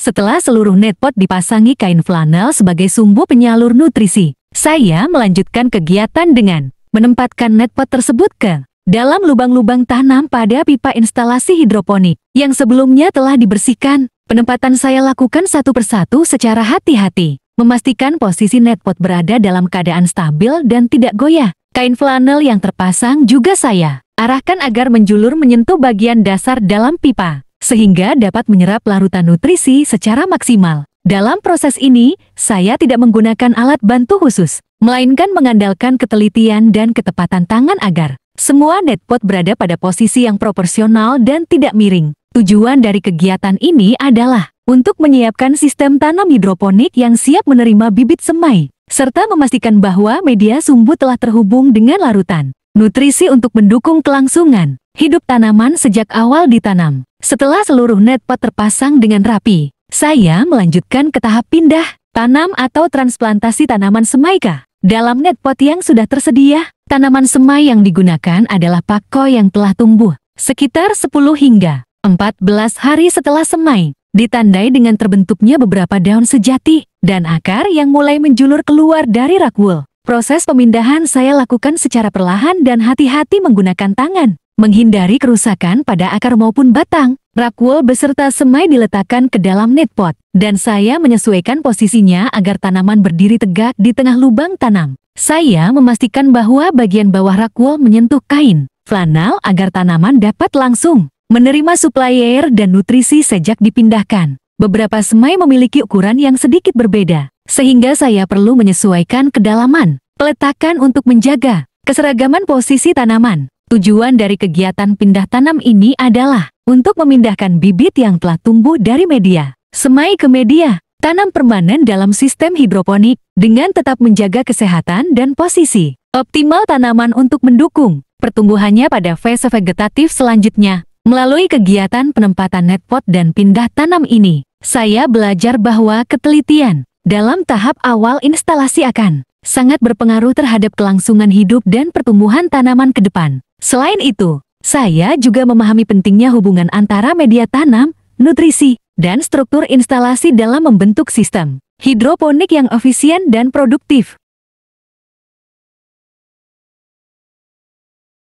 Setelah seluruh netpot dipasangi kain flanel sebagai sumbu penyalur nutrisi, saya melanjutkan kegiatan dengan menempatkan netpot tersebut ke dalam lubang-lubang tanam pada pipa instalasi hidroponik yang sebelumnya telah dibersihkan. Penempatan saya lakukan satu persatu secara hati-hati, memastikan posisi netpot berada dalam keadaan stabil dan tidak goyah. Kain flanel yang terpasang juga saya arahkan agar menjulur menyentuh bagian dasar dalam pipa, sehingga dapat menyerap larutan nutrisi secara maksimal. Dalam proses ini, saya tidak menggunakan alat bantu khusus, melainkan mengandalkan ketelitian dan ketepatan tangan agar semua netpot berada pada posisi yang proporsional dan tidak miring. Tujuan dari kegiatan ini adalah untuk menyiapkan sistem tanam hidroponik yang siap menerima bibit semai, serta memastikan bahwa media sumbu telah terhubung dengan larutan nutrisi untuk mendukung kelangsungan hidup tanaman sejak awal ditanam. Setelah seluruh netpot terpasang dengan rapi, saya melanjutkan ke tahap pindah tanam atau transplantasi tanaman semai ke dalam netpot yang sudah tersedia. Tanaman semai yang digunakan adalah pakcoy yang telah tumbuh sekitar 10 hingga 14 hari setelah semai, ditandai dengan terbentuknya beberapa daun sejati dan akar yang mulai menjulur keluar dari rakwool. Proses pemindahan saya lakukan secara perlahan dan hati-hati menggunakan tangan, menghindari kerusakan pada akar maupun batang. Rakwool beserta semai diletakkan ke dalam netpot, dan saya menyesuaikan posisinya agar tanaman berdiri tegak di tengah lubang tanam. Saya memastikan bahwa bagian bawah rakwool menyentuh kain flanel agar tanaman dapat langsung menerima suplai air dan nutrisi sejak dipindahkan. Beberapa semai memiliki ukuran yang sedikit berbeda, sehingga saya perlu menyesuaikan kedalaman peletakan untuk menjaga keseragaman posisi tanaman. Tujuan dari kegiatan pindah tanam ini adalah untuk memindahkan bibit yang telah tumbuh dari media semai ke media tanam permanen dalam sistem hidroponik dengan tetap menjaga kesehatan dan posisi optimal tanaman untuk mendukung pertumbuhannya pada fase vegetatif selanjutnya. Melalui kegiatan penempatan netpot dan pindah tanam ini, saya belajar bahwa ketelitian dalam tahap awal instalasi akan sangat berpengaruh terhadap kelangsungan hidup dan pertumbuhan tanaman ke depan. Selain itu, saya juga memahami pentingnya hubungan antara media tanam, nutrisi, dan struktur instalasi dalam membentuk sistem hidroponik yang efisien dan produktif.